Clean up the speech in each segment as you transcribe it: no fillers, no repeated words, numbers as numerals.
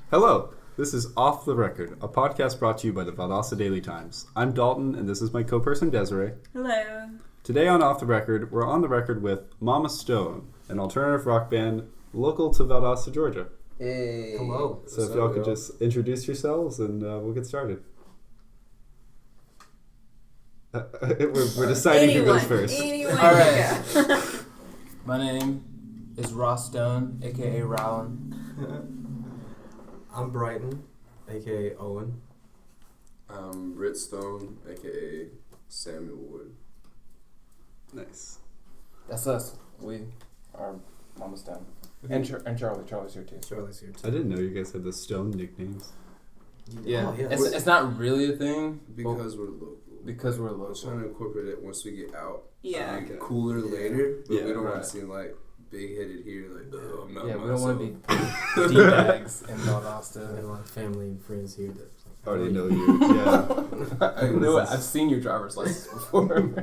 Hello, this is Off the Record, a podcast brought to you by the Valdosta Daily Times. I'm Dalton, and this is my co-person Desiree. Hello. Today on Off the Record, we're on the record with Mama Stone, an alternative rock band local to Valdosta, Georgia. Hey. Hello. So if y'all could just introduce yourselves, and we'll get started. We're deciding who goes first. Anyone. All right. My name is Ross Stone, a.k.a. Rowland. I'm Brighton, aka Owen. I'm Rit Stone, aka Samuel Wood. Nice. That's us. We are Mama Stone. And Charlie. Charlie's here too. Charlie's here too. I didn't know you guys had the Stone nicknames. Yeah. Oh, yeah. It's not really a thing. Because we're local. Because we're We're local. trying to incorporate it once we get out. Yeah. So we get cooler later, but Yeah, we don't want right. to seem like big-headed here, like, oh, I'm not Yeah, myself. we don't want to be D-bags in We have Valdosta. a lot of family and friends here that Already know you. Yeah. I know it. I've seen your driver's license before.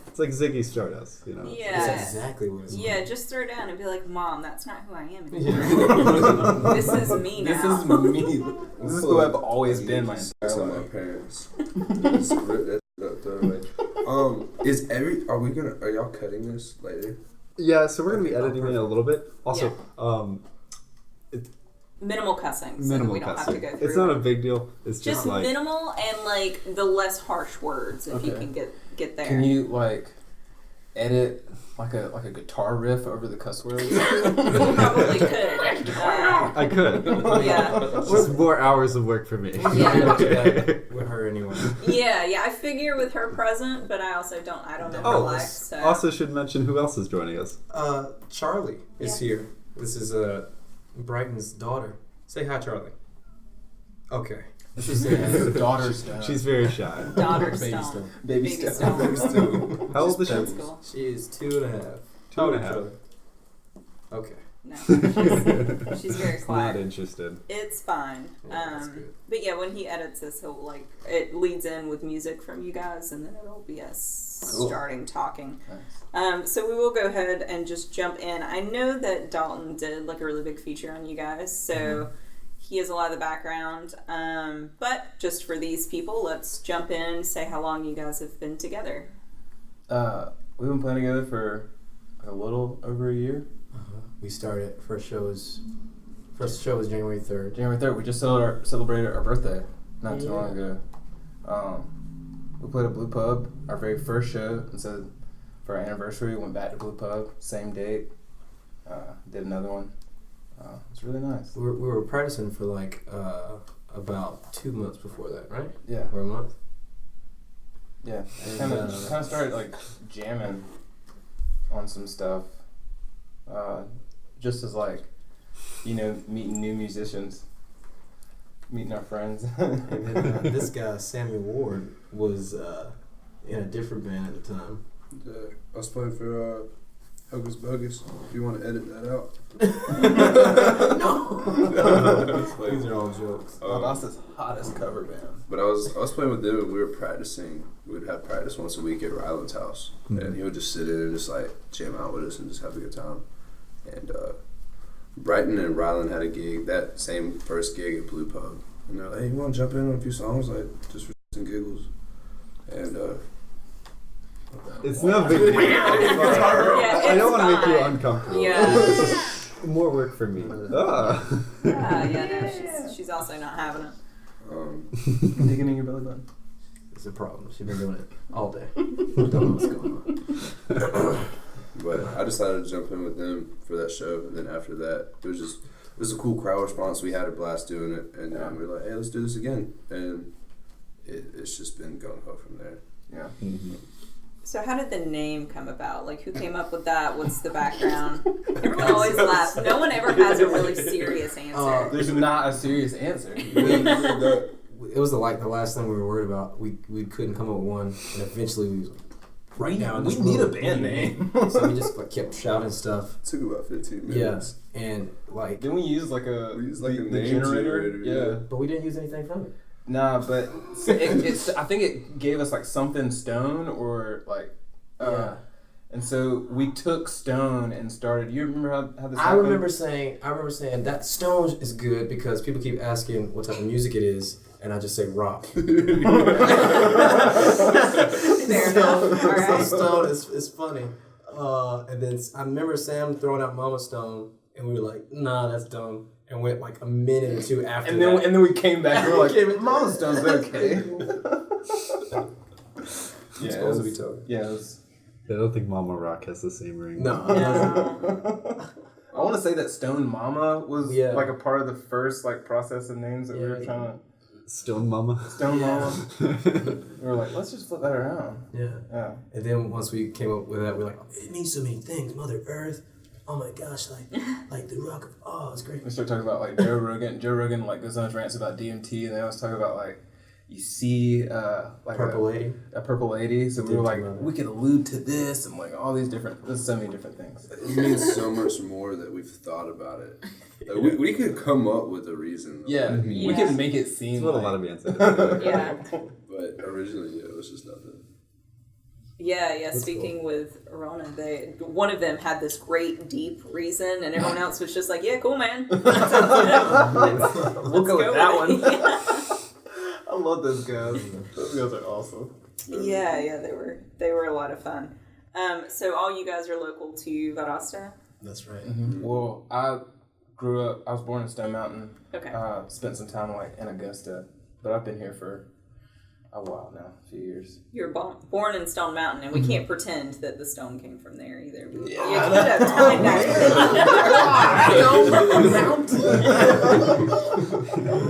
It's like Ziggy Stardust, you know. Yeah. That's exactly what it's Yeah, just throw it down and be like, Mom, that's not who I am anymore. This is me now. This is me. This is who I've always been my entire Some of my life. parents. Just rip that shit up, throw it away. Are y'all cutting this later? Yeah, so we're going to be editing it a little bit. Also, Minimal cussing. So minimal we don't cussing. have to go through It's not it. a big deal. It's just like minimal and like the less harsh words if you Okay. can get there. Can you like edit like a guitar riff over the cuss words? You probably could. I could. Yeah. It's just more hours of work for me. Yeah. with her anyway. Yeah. I figure with her present, but I also don't know her life. So. Also should mention who else is joining us. Charlie is here. This is Brighton's daughter. Say hi, Charlie. Okay. She's daughter Stone. She's very shy. Daughter Baby Stone. Stone. Baby Baby Stone. Stone. How old is she? That's cool. She is 2.5. 2.5. Okay. No, she's very Not quiet. interested. It's fine. Yeah, that's good. But yeah, when he edits this, he'll it leads in with music from you guys, and then it'll be us Cool. starting talking. Nice. So we will go ahead and just jump in. I know that Dalton did a really big feature on you guys, so he has a lot of the background. But just for these people, let's jump in and say how long you guys have been together. We've been playing together for a little over a year. We started. First show was January 3rd. January 3rd, we just celebrated our birthday not too long ago. We played at Blue Pub, our very first show, and so for our anniversary, went back to Blue Pub, same date, did another one. It's really nice. We were practicing for about 2 months before that, right? Yeah. Or a month. Yeah, And, kind of started jamming on some stuff, just as meeting new musicians, meeting our friends. And then this guy, Samuel Ward, was in a different band at the time. I was playing for Hocus Pocus, if you want to edit that out. No! These are all jokes. Valdosta's hottest cover band. But I was playing with them and we were practicing. We would have practice once a week at Ryland's house. And he would just sit in and just jam out with us and just have a good time. And Brighton and Ryland had a gig, that same first gig at Blue Pub. And they're like, hey, you want to jump in on a few songs? Just for and giggles. And It's no big deal. I don't want to make you fine. uncomfortable. Yeah. It's just more work for me. She's also not having it. Digging in your belly button. It's a problem. She's been doing it all day. Don't know what's going on. But I decided to jump in with them for that show, and then after that, it was a cool crowd response. We had a blast doing it, and then we were like, hey, let's do this again. And it's just been going ho from there. Yeah. Mm-hmm. So how did the name come about? Who came up with that? What's the background? Everyone always laughs. No one ever has a really serious answer. There's not a serious answer. It was the last thing we were worried about. We couldn't come up with one, and eventually we was like, right now in this We need a room, band name. So we just kept shouting stuff. It took about 15 minutes. Yeah, and Didn't we use We used a the name generator? Yeah. but we didn't use anything from it. Nah, but I think it gave us something stone or Yeah. And so we took Stone and started. You remember how this I happened? remember saying that Stone is good because people keep asking what type of music it is, and I just say rock. Fair enough. All right. So Stone is funny. And then I remember Sam throwing out Mama Stone, and we were like, nah, that's dumb. And went like a minute or two after And that. then we came back. We were Came like, back. Mama Stone's okay. Yeah, supposed to be told. Yeah, it was. I don't think Mama Rock has the same ring. No. I want to say that Stone Mama was Yeah. like a part of the first like process of names that we were Yeah. trying to. Stone Mama. Stone Yeah. Mama. We were like, let's just flip that around. Yeah. Yeah. And then once we came up with that, we we're like, it means so many things. Mother Earth. Oh my gosh, like the rock of it's great. We start talking about like Joe Rogan. Joe Rogan like goes on his rants about DMT, and they always talk about like you see like Purple Lady. a purple lady. So we were DMT like, brother. we could allude to this and like all these different. There's so many different things. It means so much more that we've thought about it. Like, we could come up with a reason. Yeah, What it means, we Yeah. can make it seem That's what a like, lot of bands say. Yeah. but originally it was just nothing. Yeah. Speaking with Rona, one of them had this great deep reason, and everyone else was just like, "Yeah, cool, man." We'll go with that one. Yeah. I love those guys. Those guys are awesome. Yeah, they were a lot of fun. So all you guys are local to Valdosta? That's right. Well, I was born in Stone Mountain. Okay. Spent some time like in Augusta, but I've been here for a while now, a few years. You're born in Stone Mountain, and we can't pretend that the stone came from there either. Yeah. You could have timed that.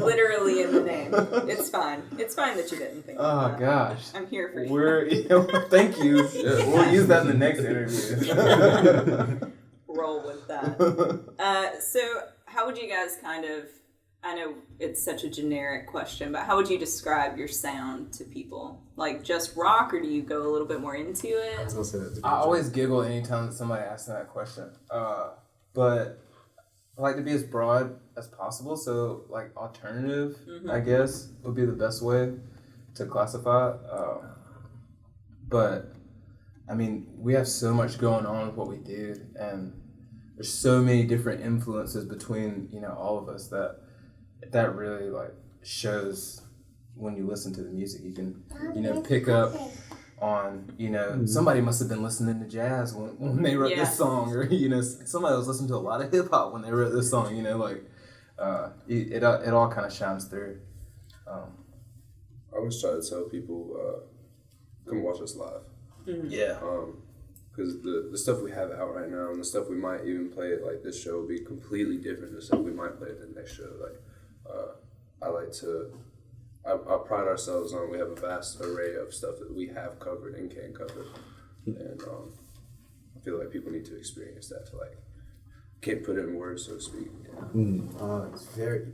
Literally in the name. It's fine. It's fine that you didn't think of Oh that. gosh. I'm here for you. Thank you. We'll use that in the next interview. Roll with that. So how would you guys I know it's such a generic question, but how would you describe your sound to people? Like just rock, or do you go a little bit more into I was it? gonna say that. I always giggle anytime that somebody asks me that question. But I like to be as broad as possible, so like alternative, I guess, would be the best way to classify it. But I mean, we have so much going on with what we do, and there's so many different influences between all of us that really like shows when you listen to the music. You can pick up on somebody must have been listening to jazz when they wrote this song, or somebody was listening to a lot of hip hop when they wrote this song. It all kind of shines through. I always try to tell people, come watch us live. Yeah. Because the stuff we have out right now and the stuff we might even play at like this show will be completely different than the stuff we might play at the next show. Like, I pride ourselves on we have a vast array of stuff that we have covered and can cover, and I feel like people need to experience that to like can't put it in words, so to speak. It's very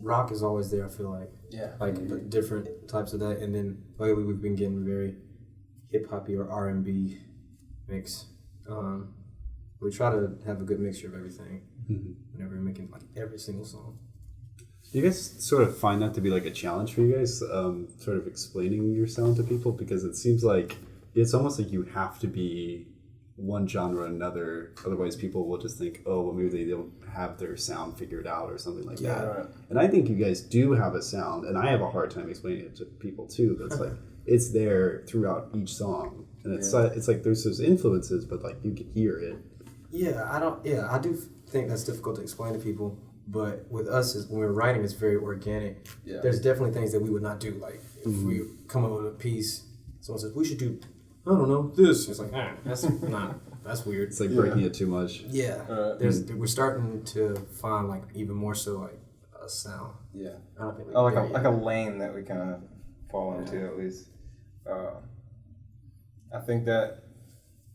rock is always there. I feel like like different types of that, and then lately we've been getting very hip hoppy or R&B mix. We try to have a good mixture of everything whenever we're making like every single song. Do you guys sort of find that to be like a challenge for you guys, sort of explaining your sound to people? Because it seems like it's almost like you have to be one genre or another, otherwise people will just think, oh, well, maybe they don't have their sound figured out or something like that. Right. And I think you guys do have a sound, and I have a hard time explaining it to people too, but it's like, it's there throughout each song. And it's like there's those influences, but like you can hear it. I do think that's difficult to explain to people. But with us, when we're writing, it's very organic. Yeah. There's definitely things that we would not do. Like if we come up with a piece, someone says we should do, I don't know, this. It's like that's weird. It's like breaking it too much. Yeah. We're starting to find like even more so like a sound. Yeah. I don't think we Like a lane that we kind of fall into at least. I think that.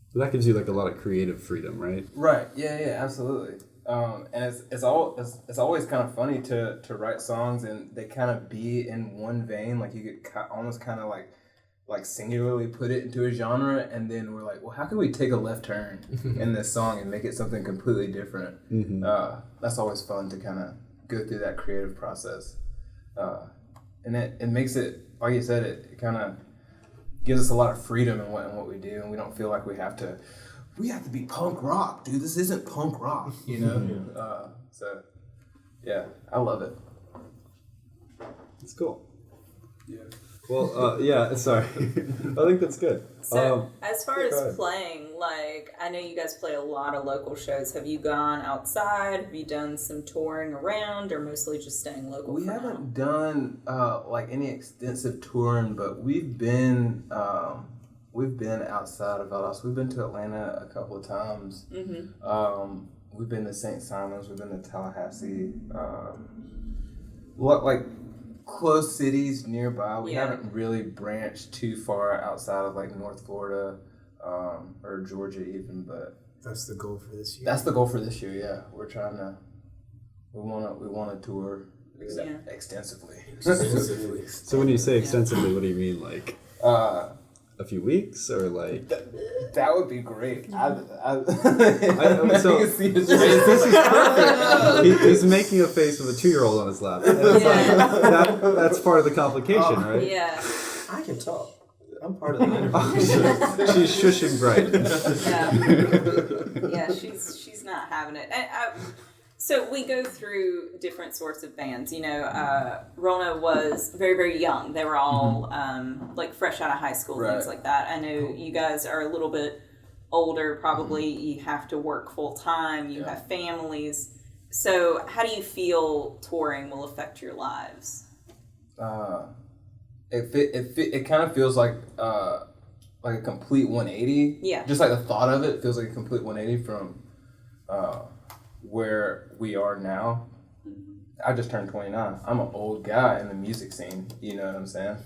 So that gives you like a lot of creative freedom, right? Right. Yeah. Absolutely. And it's always kind of funny to write songs and they kind of be in one vein, like you could almost kind of like singularly put it into a genre, and then we're like, well, how can we take a left turn in this song and make it something completely different? That's always fun to kind of go through that creative process, and it makes it, like you said, it kind of gives us a lot of freedom in what we do, and we don't feel like we have to we have to be punk rock, dude. This isn't punk rock, you know? So, yeah, I love it. It's cool. Yeah. Well, yeah, sorry. I think that's good. So, as far as playing, like, I know you guys play a lot of local shows. Have you gone outside? Have you done some touring around, or mostly just staying local? We haven't done, like, any extensive touring, but we've been outside of Valdosta. We've been to Atlanta a couple of times. Mm-hmm. We've been to St. Simons. We've been to Tallahassee. Like close cities nearby. We haven't really branched too far outside of like North Florida or Georgia even. But that's the goal for this year. That's the goal for this year. Yeah, we're trying to. We want to tour extensively. So when you say extensively, what do you mean? Like a few weeks or like? That would be great. So this is perfect. He's making a face with a 2-year-old on his lap. That's part of the complication, right? Yeah. I can talk. I'm part of the interview. She's shushing Bright. Yeah, she's not having it. So we go through different sorts of bands. You know, Rona was very, very young. They were all like fresh out of high school, things like that. I know you guys are a little bit older. Probably you have to work full time. You have families. So how do you feel touring will affect your lives? It kind of feels like a complete 180. Yeah. Just like the thought of it feels like a complete 180 from where we are now. I just turned 29. I'm an old guy in the music scene, you know what I'm saying?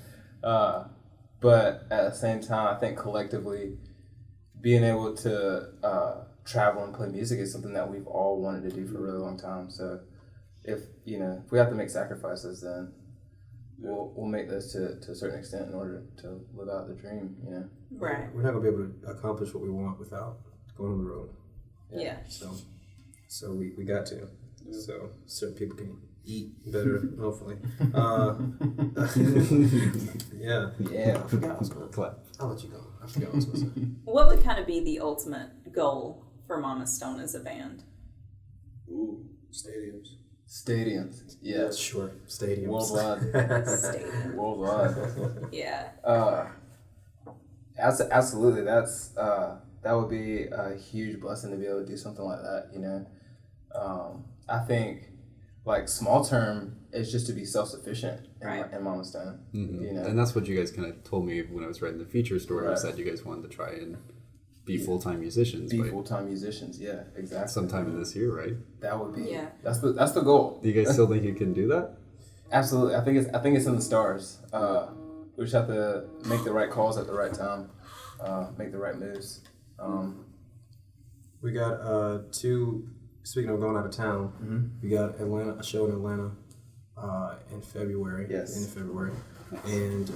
But at the same time, I think collectively being able to travel and play music is something that we've all wanted to do for a really long time. So if we have to make sacrifices, then we'll make those to a certain extent in order to live out the dream, you know? Right. We're not going to be able to accomplish what we want without going on the road. Yeah. So we got to. So certain people can eat better, hopefully. Yeah. I forgot what I was going to Clap. I'll let you go. I forgot what I was going to say. What would kind of be the ultimate goal for Mama Stone as a band? Ooh, stadiums. Stadiums. Yeah. Sure. Stadiums. Worldwide. Worldwide. Yeah. Absolutely. That would be a huge blessing to be able to do something like that, you know. I think like small term is just to be self-sufficient in Mama Stone. Mm-hmm. You know? And that's what you guys kind of told me when I was writing the feature story, was that you guys wanted to try and be full-time musicians. Full-time musicians, yeah, exactly. Sometime in this year, right? That would be that's the goal. Do you guys still think you can do that? Absolutely. I think it's in the stars. We just have to make the right calls at the right time, make the right moves. We got two. Speaking of going out of town, we got a show in Atlanta in February. Yes. End of February, and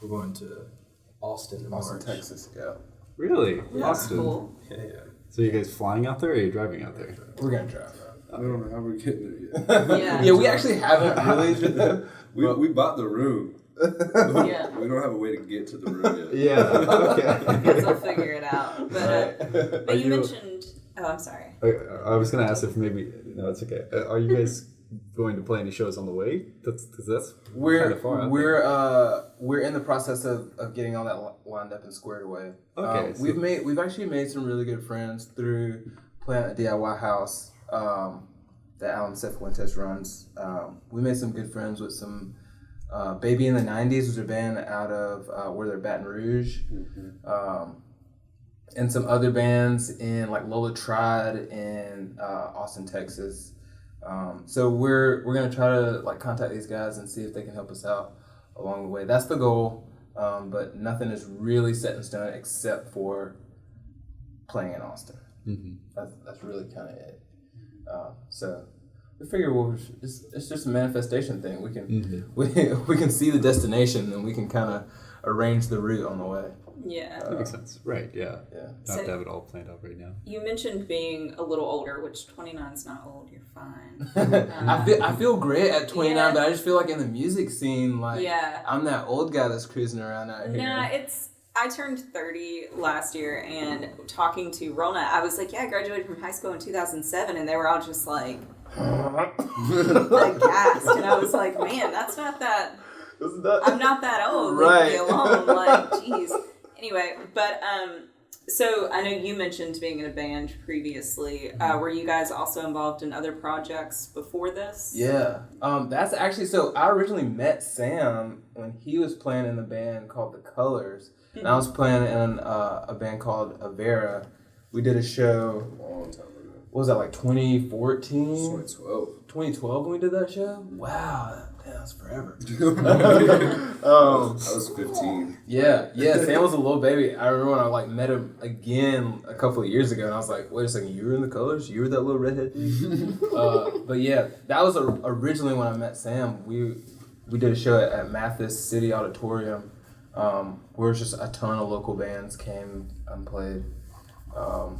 we're going to Austin in Austin, March. Texas. Yeah. Really? Yeah, Austin? Cool. Yeah. So you guys flying out there or are you driving out there? We're gonna drive. I don't know how we're getting there yet. Yeah, we actually haven't really. we bought the room. Yeah. We don't have a way to get to the room yet. Yeah, okay. I guess I'll figure it out. But you mentioned... Oh, I'm sorry. I was going to ask if maybe... No, it's okay. Are you guys going to play any shows on the way? That's kind of far out there. We're in the process of getting all that lined up and squared away. Okay. We've actually made some really good friends through playing at a DIY house that Alan Cifuentes runs. We made some good friends with some Baby in the 90s was a band out of where they're Baton Rouge. And some other bands in like Lola Tried in Austin, Texas. So we're gonna try to like contact these guys and see if they can help us out along the way. That's the goal, but nothing is really set in stone except for playing in Austin. That's really kind of it. So we figure it's just a manifestation thing. We can we can see the destination and we can kind of arrange the route on the way. Yeah. That makes sense. Right, yeah. Not So, to have it all planned out right now. You mentioned being a little older, which 29 is not old. You're fine. I feel great at 29, but I just feel like in the music scene, like Yeah. I'm that old guy that's cruising around out here. Nah, I turned 30 last year, and talking to Rona, I was like, yeah, I graduated from high school in 2007, and they were all just like aghast. And I was like, man, that's not that, I'm not that old. Right. Leave me alone. Like, geez. Anyway, but, so I know you mentioned being in a band previously. Were you guys also involved in other projects before this? Yeah. That's actually, so I originally met Sam when he was playing in a band called The Colors. And I was playing in a band called Avera. We did a show. A long time ago. What was that, like 2014? 2012. 2012 when we did that show? Wow. That was forever. I was 15. Yeah, Sam was a little baby. I remember when I like met him again a couple of years ago, and I was like, "Wait a second, you were in The Colors? You were that little redhead dude?" But yeah, that was originally when I met Sam. We did a show at Mathis City Auditorium, where just a ton of local bands came and played. I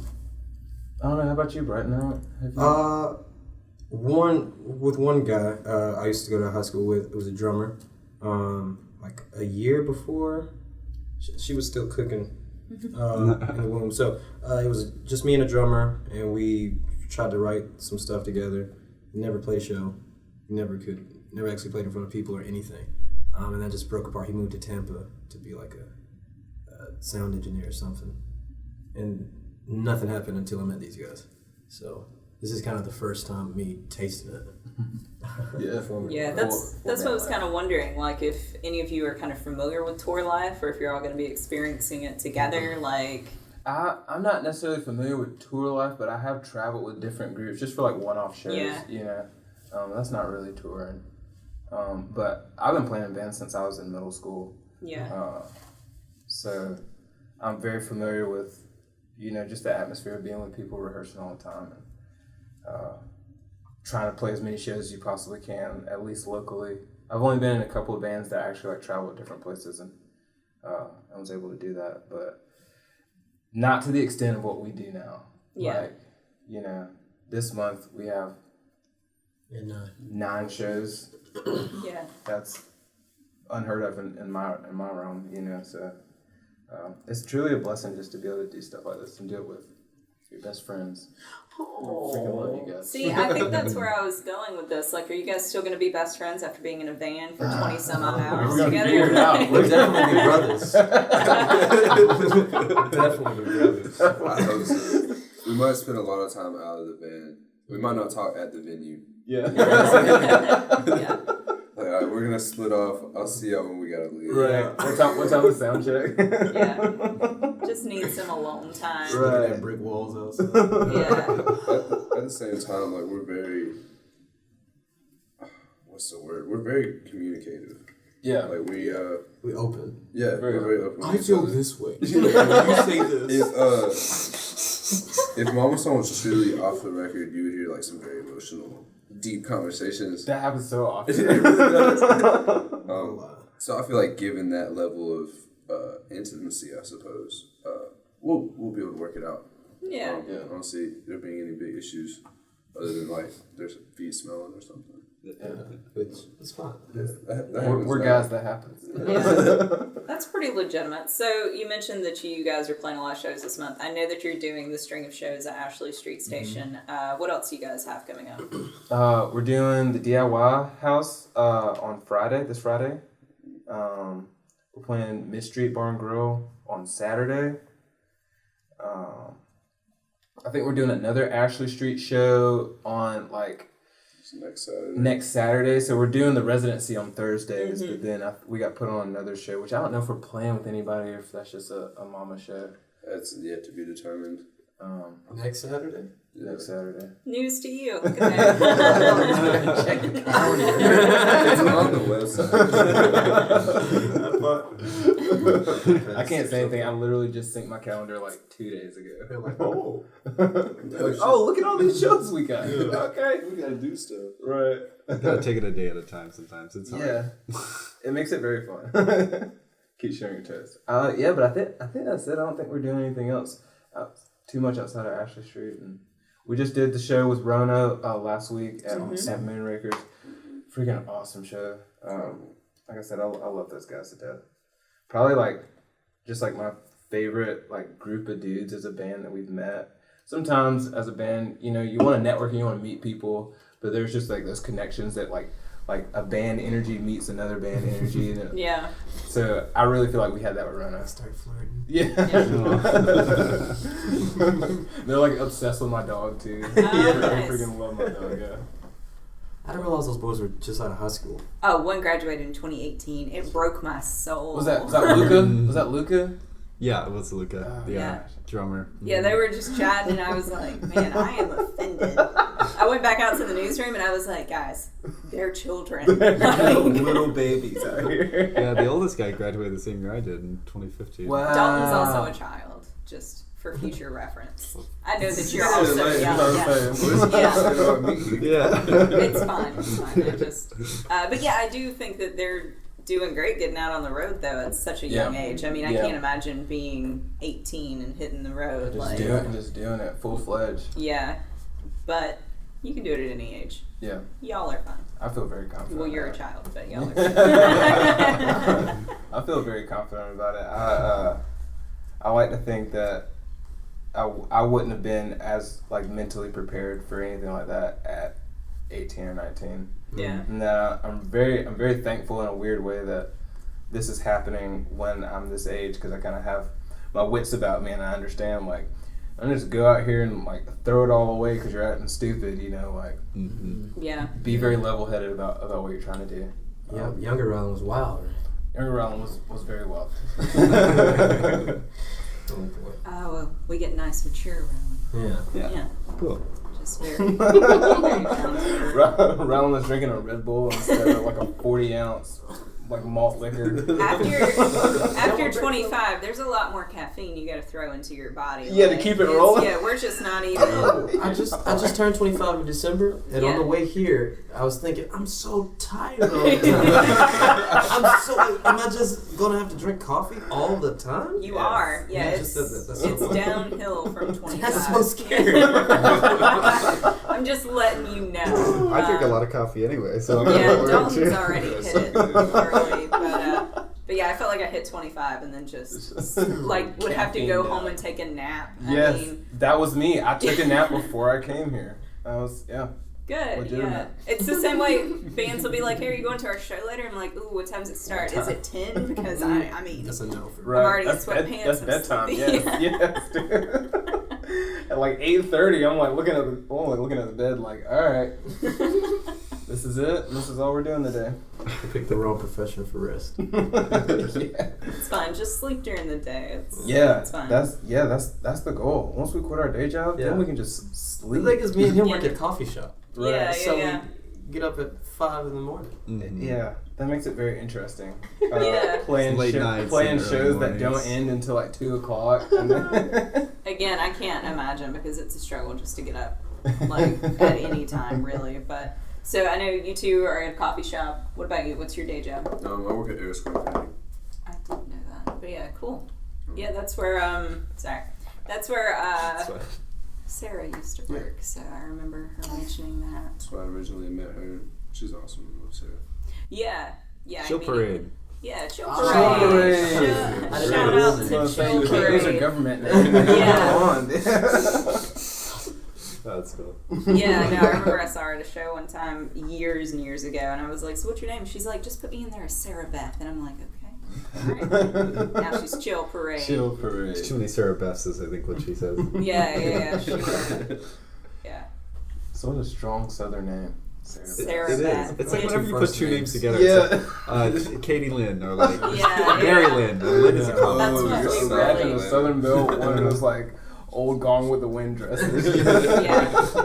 don't know. How about you, Brighton? One guy I used to go to high school with. It was a drummer. Like a year before, she was still cooking in the womb. So it was just me and a drummer, and we tried to write some stuff together. We never played a show. We never actually played in front of people or anything. And that just broke apart. He moved to Tampa to be like a sound engineer or something. And nothing happened until I met these guys. So this is kind of the first time me tasting it. Yeah, that's what I was kind of wondering. Like, if any of you are kind of familiar with tour life, or if you're all going to be experiencing it together. Like, I'm not necessarily familiar with tour life, but I have traveled with different groups just for like one-off shows. Yeah. You know, that's not really touring. But I've been playing in bands since I was in middle school. Yeah. So I'm very familiar with, just the atmosphere of being with people, rehearsing all the time, and trying to play as many shows as you possibly can, at least locally. I've only been in a couple of bands that actually like travel to different places, and I was able to do that, but not to the extent of what we do now. Yeah. Like, this month we have 9 shows. Yeah. That's unheard of in my realm, so it's truly a blessing just to be able to do stuff like this and do it with your best friends. Oh. Freaking love you guys. See, I think that's where I was going with this. Like, are you guys still going to be best friends after being in a van for 20 some odd hours together? Figure it out. We're definitely be brothers. Definitely be brothers. We might spend a lot of time out of the van. We might not talk at the venue. Yeah. Yeah. Like, all right, we're gonna split off. I'll see y'all when we gotta leave. Right. What time the sound check? Yeah. Just need some alone time. Looking at brick walls outside. Yeah. At the same time, like, we're very, what's the word? We're very communicative. Yeah. Like, we open. Yeah, we're very open. I feel this way. You say this. If Mama Song was truly off the record, you would hear like some very emotional, deep conversations. That happens so often. It really does. So I feel like given that level of intimacy, I suppose, we'll be able to work it out. Yeah. I don't see there being any big issues other than like there's feet smelling or something. It's fine. We're guys that happens. Yeah. That's pretty legitimate. So you mentioned that you guys are playing a lot of shows this month. I know that you're doing the string of shows at Ashley Street Station. What else do you guys have coming up? We're doing the DIY house on this Friday. We're playing Mid Street Bar and Grill on Saturday. I think we're doing another Ashley Street show on next Saturday. So we're doing the residency on Thursdays, but then we got put on another show, which I don't know if we're playing with anybody or if that's just a mama show. That's yet to be determined. Next Saturday? Next Saturday. News to you. Look at that. Check the calendar. It's on the website. I can't say anything. I literally just synced my calendar like 2 days ago. They're like, oh. Oh, look at all these shows we got. Okay. We gotta do stuff. Right. You gotta take it a day at a time sometimes. It's hard. Yeah. It makes it very fun. Keep sharing your toes. Yeah, but I think that's it. I don't think we're doing anything else too much outside of Ashley Street. And we just did the show with Rona last week at Moonrakers. Freaking awesome show. Like I said, I love those guys to death. Probably like just like my favorite like group of dudes as a band that we've met. Sometimes as a band, you know, you want to network and you want to meet people, but there's just like those connections that like a band energy meets another band energy. And yeah. So I really feel like we had that with Rona. Start flirting. Yeah. They're like obsessed with my dog too. Oh, I nice. freaking love my dog. Yeah. I didn't realize those boys were just out of high school. Oh, one graduated in 2018. It broke my soul. Was that Luca? Was that Luca? Yeah, it was Luca. Yeah. Drummer. Yeah, they were just chatting, and I was like, man, I am offended. I went back out to the newsroom, and I was like, guys, they're children. Little babies out here. Yeah, the oldest guy graduated the same year I did in 2015. Wow. Dalton's also a child, just for future reference. I know that you're also young. Yeah. It's fine. It's fine. I just, but yeah, I do think that they're doing great getting out on the road though at such a young age. I mean, I can't imagine being 18 and hitting the road. Just doing it full fledged. Yeah, but you can do it at any age. Yeah. Y'all are fine. I feel very confident. Well, you're a child, but y'all are fine. I feel very confident about it. I like to think that I wouldn't have been as like mentally prepared for anything like that at 18 or 19. Yeah. And I'm very thankful in a weird way that this is happening when I'm this age, because I kind of have my wits about me and I understand like I'm just go out here and like throw it all away because you're acting stupid, you know, like Yeah. be very level-headed about what you're trying to do. Yeah, younger Rylan was wild. Younger Rylan was very wild. Oh, well, we get nice, mature Rowan. Yeah. Cool. Just very, very talented. Rylan was drinking a Red Bull instead of like a 40-ounce like malt liquor. After 25, there's a lot more caffeine you got to throw into your body. Yeah, to keep it rolling. Yeah, we're just not even. I just turned 25 in December, and on the way here, I was thinking, I'm so tired all the time. Am I just gonna have to drink coffee all the time? You are. Yeah, it's downhill from 25. That's so scary. I'm just letting you know. I drink a lot of coffee anyway, so yeah, Dalton's already hit it early, but yeah, I felt like I hit 25 and then just like would have to go home and take a nap. Yes, I mean, that was me. I took a nap before I came here. good. legitimate. Yeah, it's the same way bands will be like, "Hey, are you going to our show later?" I'm like, "Ooh, what time does it start? Is it 10?" Because I mean, that's a no for me. Right. I'm already in That's sweatpants. That's I'm bedtime. sleepy. Yes, dude. At like 8:30, I'm like looking at the bed, like, all right, this is it. This is all we're doing today. You picked the wrong profession for rest. Yeah. It's fine. Just sleep during the day. It's fine. That's the goal. Once we quit our day job, then we can just sleep. The thing is, me and him work at a coffee shop. Right. Yeah, So yeah. we get up at 5 in the morning. Mm-hmm. Yeah, that makes it very interesting. Yeah. Playing Late nights playing and early shows that don't mornings. end until like 2:00. And then Again, I can't imagine because it's a struggle just to get up, like at any time, really. But so I know you two are at a coffee shop. What about you? What's your day job? I work at Air Square Printing. I didn't know that, but yeah, cool. Yeah, that's where that's where Sarah used to work. So I remember her mentioning that. That's why I originally met her. She's awesome. I love Sarah. Yeah. Chill Parade. Yeah, Chill Oh, Parade. Chill Shout Parade. out I was to gonna say, Chill you can't use your Parade. government name. Yeah. Come on. That's cool. Yeah, no, I remember I saw her at a show one time years and years ago, and I was like, "So what's your name?" She's like, "Just put me in there as Sarah Beth," and I'm like, "Okay." All right. Now she's Chill Parade. Chill Parade. Too many Sarah Beths is, I think, what she says. Yeah, sure. Yeah. So what a strong Southern name. Sarah It is. Beth. It's like Yeah. whenever you put two names together. Yeah. It's like, Katie Lynn or like Yeah, Mary yeah. Lynn. Lynn is a That's common. what we Imagine really- a Southern Belle with one of those like old Gone with the Wind dresses. Yeah.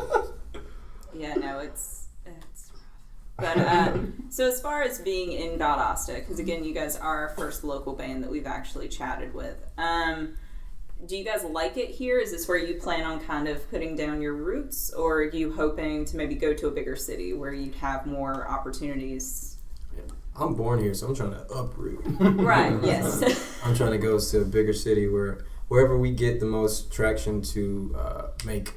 Yeah, no, it's rough. But so as far as being in Valdosta, because again, you guys are our first local band that we've actually chatted with. Do you guys like it here? Is this where you plan on kind of putting down your roots, or are you hoping to maybe go to a bigger city where you'd have more opportunities? I'm born here, so I'm trying to uproot. Right, yes. I'm trying to go to a bigger city wherever we get the most traction to make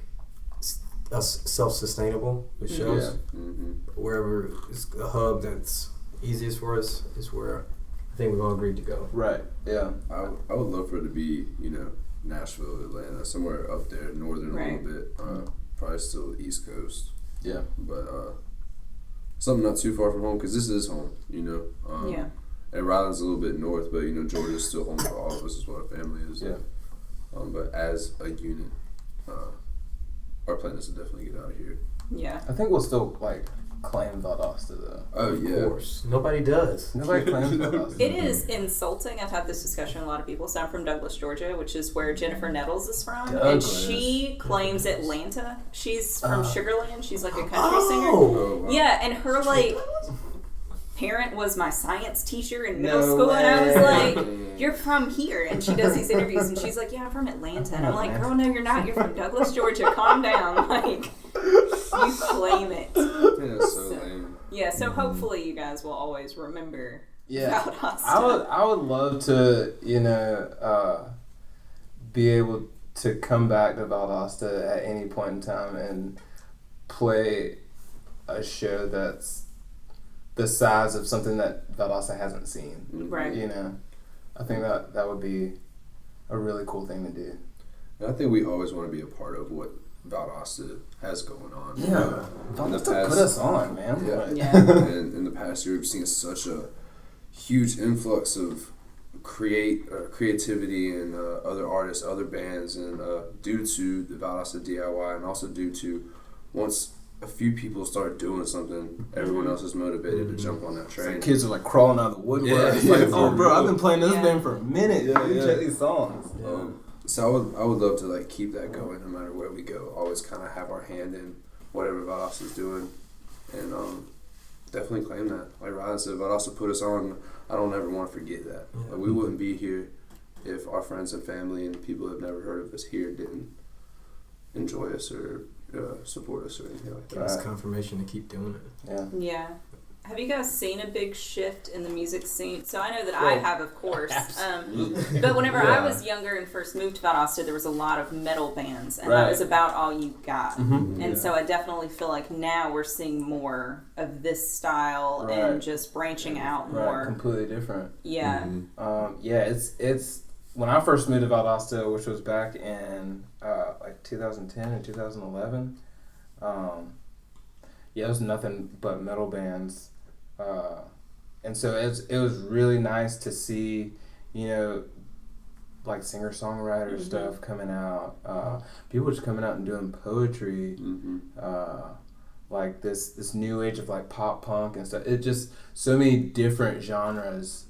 us self-sustainable with shows. Yeah. Mm-hmm. Wherever is a hub that's easiest for us is where I think we've all agreed to go. Right. Yeah. I would love for it to be, Nashville, Atlanta, somewhere up there, northern a little bit. Probably still the East Coast. Yeah. But something not too far from home, because this is home, Yeah. And Ryland's a little bit north, but, Georgia's still home for all of us, is what our family is. Yeah. But as a unit, our plan is to definitely get out of here. Yeah. I think we'll still, claim Valdosta, though. Oh, yeah. Of course. Nobody does. Nobody claims Valdosta. It is insulting. I've had this discussion with a lot of people. So I'm from Douglas, Georgia, which is where Jennifer Nettles is from. And Douglas. she claims Atlanta. She's from Sugarland. She's like a country singer. Oh, wow. Yeah, and her parent was my science teacher in middle No school, and I was way. like, "You're from here," and she does these interviews, and she's like, "Yeah, I'm from Atlanta," and I'm like, "Girl, no, you're not. You're from Douglas, Georgia. Calm down. You claim it." Yeah, so lame. Yeah, so hopefully you guys will always remember Valdosta. I would love to, be able to come back to Valdosta at any point in time and play a show that's the size of something that Valdosta hasn't seen. Right. I think that would be a really cool thing to do. And I think we always want to be a part of what Valdosta has going on. Yeah. Valdosta put us on, man. Yeah. And in the past year, we've seen such a huge influx of creativity and other artists, other bands, and due to the Valdosta DIY, and also due to once a few people start doing something, everyone else is motivated to jump on that train. Like kids are crawling out of the woodwork. Oh, bro, I've been playing this band for a minute. Check these songs. So I would love to keep that going no matter where we go. Always kind of have our hand in whatever Valdosta is doing, and definitely claim that. Like Ryan said, Valdosta put us on. I don't ever want to forget that. We wouldn't be here if our friends and family and people who have never heard of us here didn't enjoy us or support us or anything like that. It's confirmation to keep doing it. Yeah. Yeah. Have you guys seen a big shift in the music scene? So I know that I have, of course. But whenever I was younger and first moved to Valdosta, there was a lot of metal bands, and that was about all you got. And so I definitely feel like now we're seeing more of this style and just branching out more. Completely different. Yeah. It's when I first moved to Valdosta, which was back in 2010 and 2011. It was nothing but metal bands, and so it was really nice to see, singer-songwriter stuff coming out. People just coming out and doing poetry, this new age of pop punk and stuff. It just so many different genres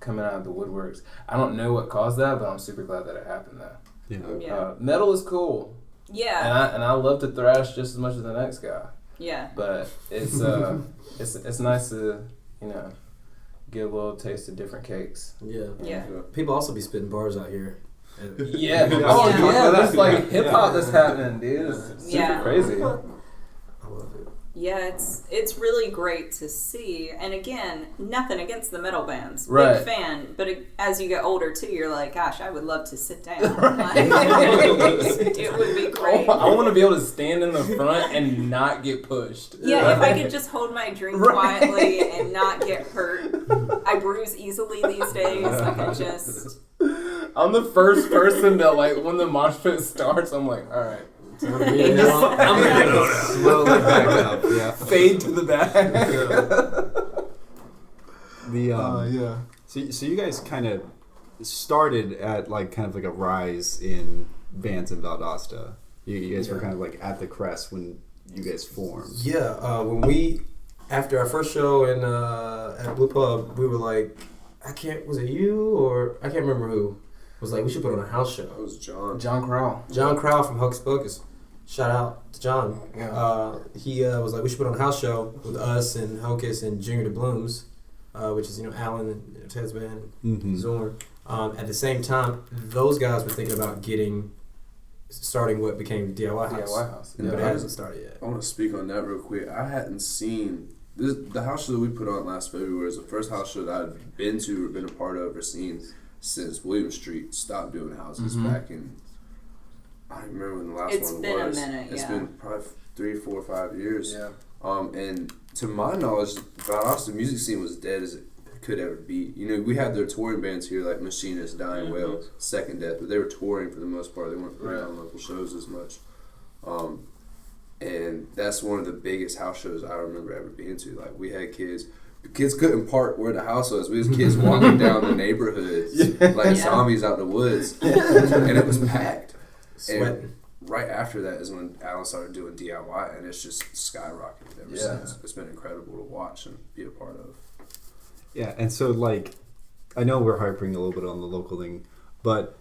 coming out of the woodworks. I don't know what caused that, but I'm super glad that it happened though. Metal is cool. Yeah. And I love to thrash just as much as the next guy. Yeah. But it's it's nice to get a little taste of different cakes. Yeah. People also be spitting bars out here. There's hip hop that's happening, dude. It's super crazy. I love it. Yeah, it's really great to see. And again, nothing against the metal bands. Right. Big fan. But as you get older, too, you're like, gosh, I would love to sit down. It would be great. I want to be able to stand in the front and not get pushed. Yeah, if I could just hold my drink quietly and not get hurt. I bruise easily these days. I'm the first person that, when the mosh pit starts, I'm like, all right. I'm gonna go slowly back up. Yeah. Fade to the back. So you guys kind of started at a rise in bands in Valdosta. You guys were kind of at the crest when you guys formed. Yeah, when we after our first show in at Blue Pub, we were like, was it you or I can't remember who was like, we should put on a house show. It was John. John Crowell. John Crowell from Hocus Pocus. Shout out to John. Yeah. He was like, we should put on a house show with us and Hocus and Junior the Blooms, which is Alan and Ted's band, Zorn. At the same time, those guys were thinking about starting what became DIY House. But it hasn't started yet. I want to speak on that real quick. I hadn't seen the house show that we put on last February is the first house show that I'd been to or been a part of or seen since William Street stopped doing houses back in, I don't remember when the last one was. It's been a minute, It's been probably 3, 4, 5 years. Yeah. And to my knowledge, Valdosta music scene was dead as it could ever be. You know, we had their touring bands here, like Machinist, Dying Whale, Second Death, but they were touring for the most part. They weren't putting on local shows as much. And that's one of the biggest house shows I remember ever being to. Like, we had kids. The kids couldn't park where the house was. We was kids walking down the neighborhood like zombies out the woods. And it was packed. And right after that is when Alan started doing DIY, and it's just skyrocketed ever since. It's been incredible to watch and be a part of. Yeah, and so, like, I know we're harping a little bit on the local thing, but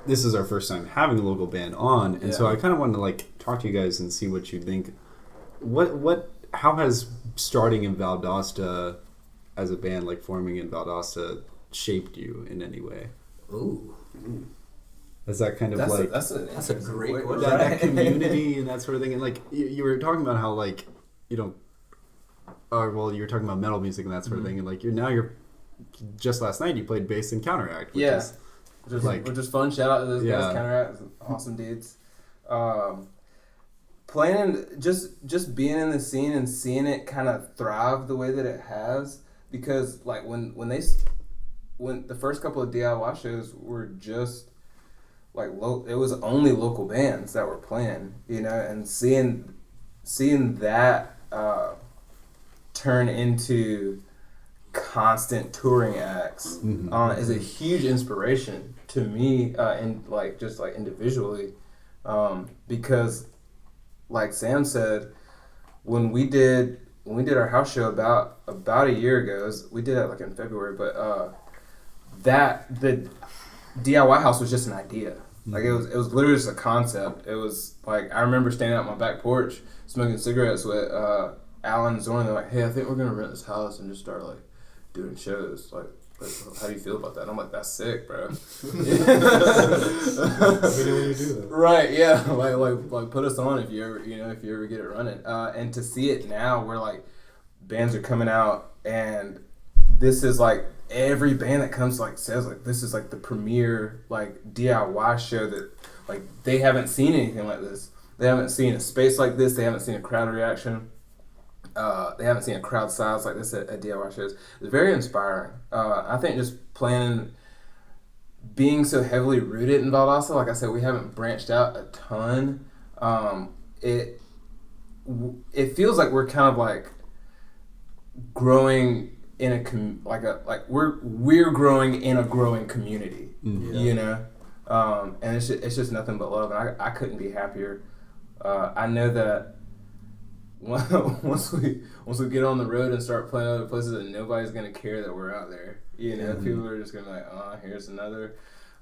this is our first time having a local band on, and so I kind of wanted to, like, talk to you guys and see what you think. How has starting in Valdosta as a band, like forming in Valdosta, shaped you in any way? Ooh. Is that kind of that's a great question. That community and that sort of thing, and like you were talking about how like you know, you were talking about metal music and that sort of thing, and like you're just last night you played bass in Counteract, which is fun. Shout out to those guys, Counteract, awesome dudes. Playing, just being in the scene and seeing it kind of thrive the way that it has, because like when the first couple of DIY shows were just like it was only local bands that were playing, you know, and seeing that turn into constant touring acts is a huge inspiration to me, and like just like individually, because like Sam said, when we did our house show about a year ago, we did that like in February, but that the DIY house was just an idea. Like it was literally just a concept. It was like I remember standing out on my back porch smoking cigarettes with Alan and Zorn. They're like, "Hey, I think we're gonna rent this house and just start like doing shows. Like, how do you feel about that?" And I'm like, "That's sick, bro." Let me know when you do that. Right? Yeah. Like put us on if you ever get it running. And to see it now, where like bands are coming out, and this is like every band that comes like says like this is like the premier like DIY show that like they haven't seen anything like this. They haven't seen a space like this. They haven't seen a crowd reaction. They haven't seen a crowd size like this at DIY shows. It's very inspiring. I think just being so heavily rooted in Valdosta, like I said, we haven't branched out a ton. It feels like we're kind of like growing in we're growing in a growing community, you know, and it's just nothing but love, and I couldn't be happier. I know that once we get on the road and start playing other places, that nobody's gonna care that we're out there. You know, people are just gonna be like, "Oh, here's another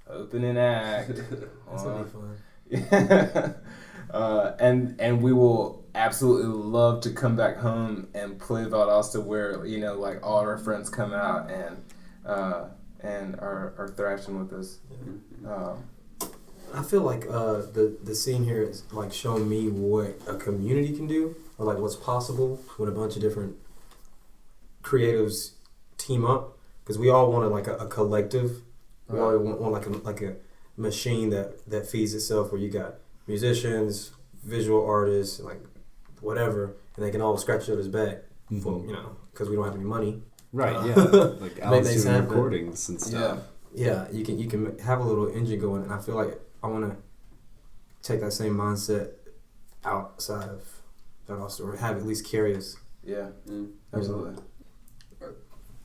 opening act." That's gonna be fun. And we will absolutely love to come back home and play Valdosta, where you know, like all our friends come out and are thrashing with us. I feel like the scene here is like showing me what a community can do, or like what's possible when a bunch of different creatives team up, because we all want like a collective. We all want like a machine that feeds itself, where you got musicians, visual artists, like whatever, and they can all scratch each other's back, for, you know, because we don't have any money. Right. Yeah. Like Al's doing recordings and stuff. Yeah. You can have a little engine going, and I feel like I want to take that same mindset outside of Valdosta, or have at least carry us. Yeah. Absolutely.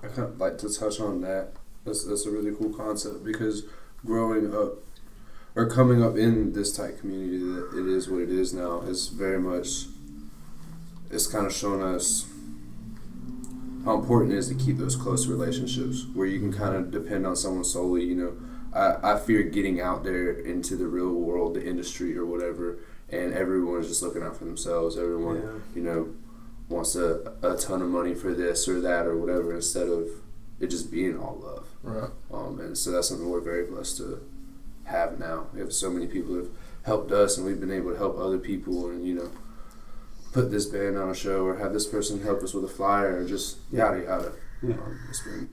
I kind of like to touch on that. That's a really cool concept, because growing up or coming up in this tight community that it is what it is now is very much, it's kind of shown us how important it is to keep those close relationships where you can kind of depend on someone solely. You know, I fear getting out there into the real world, the industry or whatever, and everyone is just looking out for themselves. Everyone, you know, wants a ton of money for this or that or whatever, instead of it just being all love. Right. And so that's something we're very blessed to have now. We have so many people who have helped us, and we've been able to help other people, and you know, put this band on a show, or have this person help us with a flyer, or just yada yada. Yeah. It's been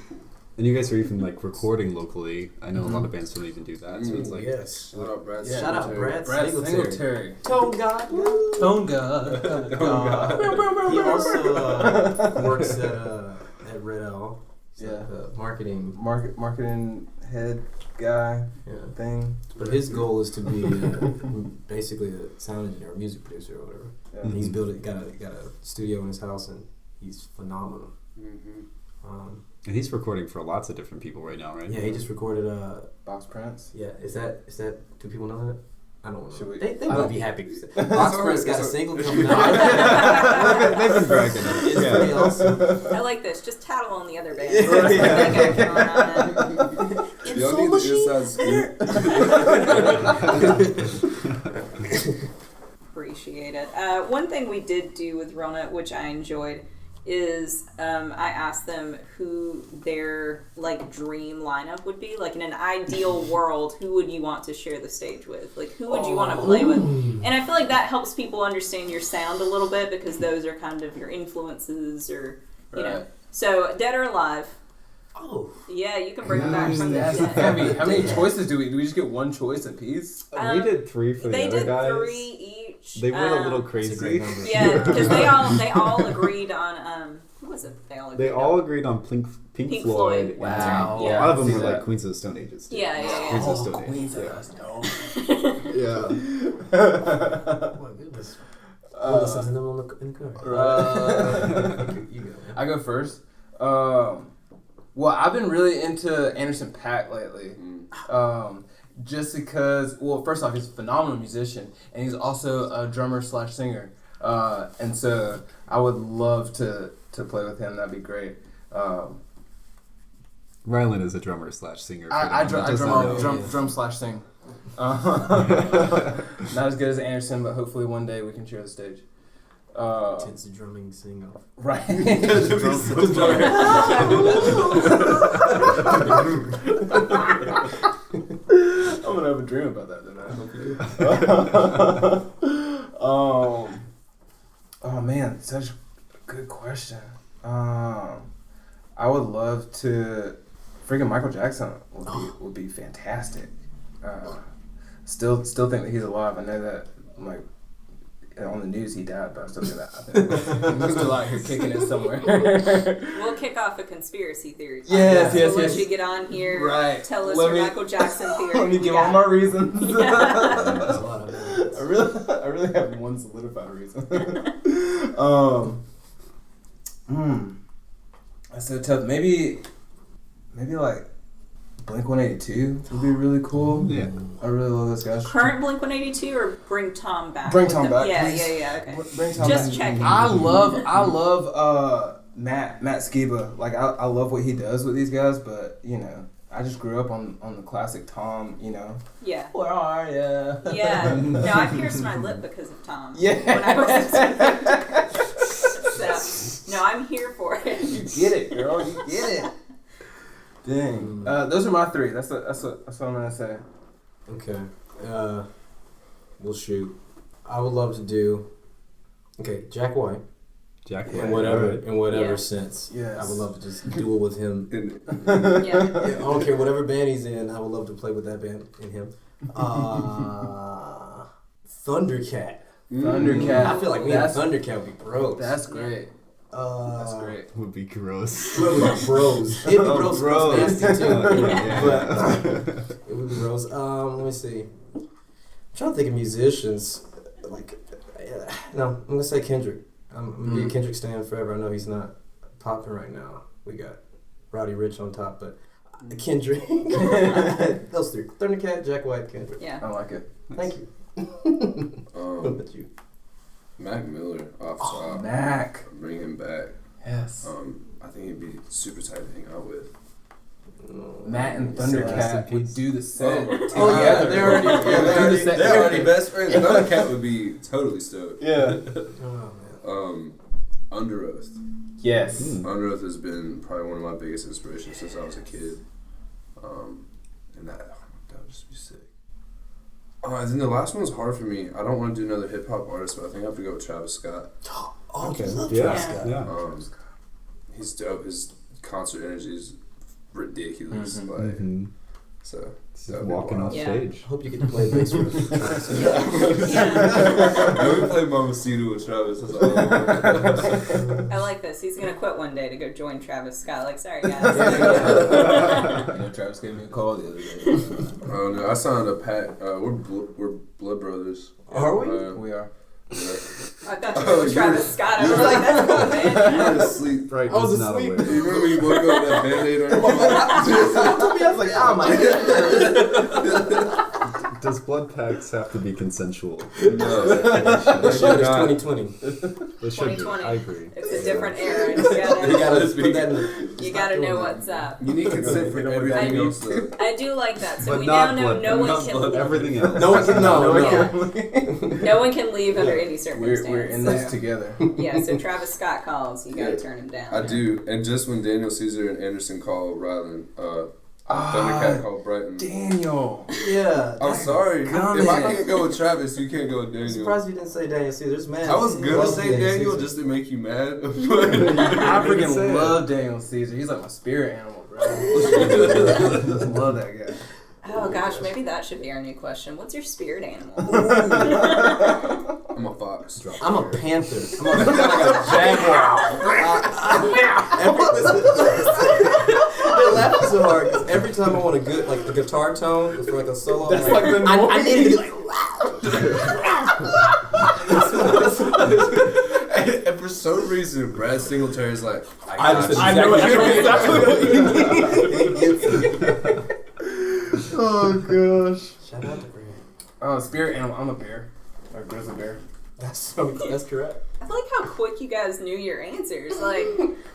cool. And you guys are even like recording locally. I know a lot of bands don't even do that, so it's like Shout out Brad. Shout out Brad Singletary. Tone God. He also works at Red L. marketing head guy thing. But his goal is to be basically a sound engineer, or music producer, or whatever. Yeah. And he's got a studio in his house, and he's phenomenal. And he's recording for lots of different people right now, right? Yeah, he just recorded Box Prince. Yeah, is that? Do people know that? I don't know. They would be happy. Box Prince got a single coming out. They've been bragging. It's pretty awesome. I like this. Just tattle on the other band. Y'all need the inside scoop. Appreciate it. One thing we did do with Rona, which I enjoyed, is I asked them who their dream lineup would be. Like in an ideal world, who would you want to share the stage with? Like who would you want to play with? And I feel like that helps people understand your sound a little bit, because those are kind of your influences, or you know. So dead or alive. Oh. Yeah, you can bring it back from the dead. How many choices do we just get one choice apiece? We did 3 for the other guys. They did 3 each. They went a little crazy. Yeah, because they all agreed on who was it? They all agreed on Pink Floyd. Wow. Yeah. A lot of them were like Queens of the Stone Ages. Yeah. Queens of the Stone Queens of the Stone. Yeah. Oh my goodness. We'll listen to them in the car. You go. I go first. Well, I've been really into Anderson .Paak lately. Just because, well, first off, he's a phenomenal musician, and he's also a drummer / singer. And so I would love to play with him. That'd be great. Rylan is a drummer / singer. I drum / sing. Not as good as Anderson, but hopefully one day we can share the stage. Tends to drumming sing off. Right. I'm gonna have a dream about that tonight. I hope you do. Oh man, such a good question. I would love to. Freaking Michael Jackson would be fantastic. Still think that he's alive. I know that on the news he died, but I still think that. I think he's still out here kicking it somewhere. We'll kick off a conspircy theory. Yes. Let you get on here. Right. Tell us your Michael Jackson theory. Let me give all my reasons. Yeah. That's a lot of it. I really have one solidified reason. That's so tough. Maybe like Blink-182 would be really cool. Yeah. I really love those guys. Current Blink-182 or bring Tom back? Bring Tom back. Yeah, please. okay. Bring Tom Just back. checking. I love Matt Skiba. Like I love what he does with these guys, but you know, I just grew up on the classic Tom, you know. Yeah. Where are ya? Yeah. No, I pierced my lip because of Tom. Yeah. When I was so, no, I'm here for it. You get it, girl. You get it. Dang. Those are my 3. That's what I'm gonna say. Okay. We'll shoot. I would love to do. Okay, Jack White. In whatever sense. Yes. I would love to just duel with him. Yeah. I don't care whatever band he's in. I would love to play with that band and him. Thundercat. Thundercat. I feel like me and Thundercat would be bros. That's great. That's great. Would be gross. It would be bros. It'd be bros. Nasty too. Yeah. But it would be bros. Let me see. I'm trying to think of musicians. No, I'm gonna say Kendrick. I'm gonna be a Kendrick stan forever. I know he's not popping right now. We got Roddy Ricch on top, but Kendrick. Those 3: Thundercat, Jack White, Kendrick. Yeah. I like it. Thank you. What about you? Mac Miller off top. Mac. Bring him back. Yes. I think he'd be super tight to hang out with. Matt and Thundercat would do the set. They're already best friends. Thundercat would be totally stoked. Yeah. Under Oath. Yes. Under Oath has been probably one of my biggest inspirations since I was a kid. And that would just be sick. And then the last one's hard for me. I don't want to do another hip hop artist, but I think I have to go with Travis Scott. Okay. Love Travis Scott. Yeah. He's dope. His concert energy is ridiculous. So walking off stage. I hope you get to play bass with us. We play Mamacita with Travis. That's all. I like this. He's gonna quit one day to go join Travis Scott. Like, sorry guys. Travis gave me a call the other day. Oh no, I signed a pact. We're blood brothers. Are we? We are. Yeah. I thought you were Travis Scott. I was like, that's cool, man. You were asleep. Right, I was not asleep. aware. You remember when you woke up with that Band-Aid on your I was like, oh my god. Does blood pacts have to be consensual? No. That shit is 2020. It should be. 2020. I agree. It's a different era. You gotta put that in the... You gotta know what's up. You need consent for everything else, though. I do like that. So But we not now know blood no one pacts. can. Everything else. No one can know. No one can leave under any circumstance. We're in this together. Yeah, so Travis Scott calls, you gotta turn him down. I do. And just when Daniel Caesar and Anderson called Ryland, Thundercat called Brighton. Daniel. Yeah. I'm sorry. If I can't go with Travis, you can't go with I'm Daniel. surprised you didn't say Daniel Caesar's mad. I was gonna say Daniel Caesar. just to make you mad. I Say freaking it. love Daniel Caesar. He's like my spirit animal, bro. Just love that guy. Oh gosh, maybe that should be our new question. What's your spirit animal? I'm a fox. I'm a panther. I'm like a jaguar. They're laughing so hard because every time I want a good, like, the guitar tone for like a solo, That's like the I noise. need it to be like, And for some reason, Brad Singletary's like, I just I know exactly what you mean. Oh gosh. Shout out to Brad. Oh, spirit animal. I'm a bear. A grizzly bear. That's correct. I like how quick you guys knew your answers. Like,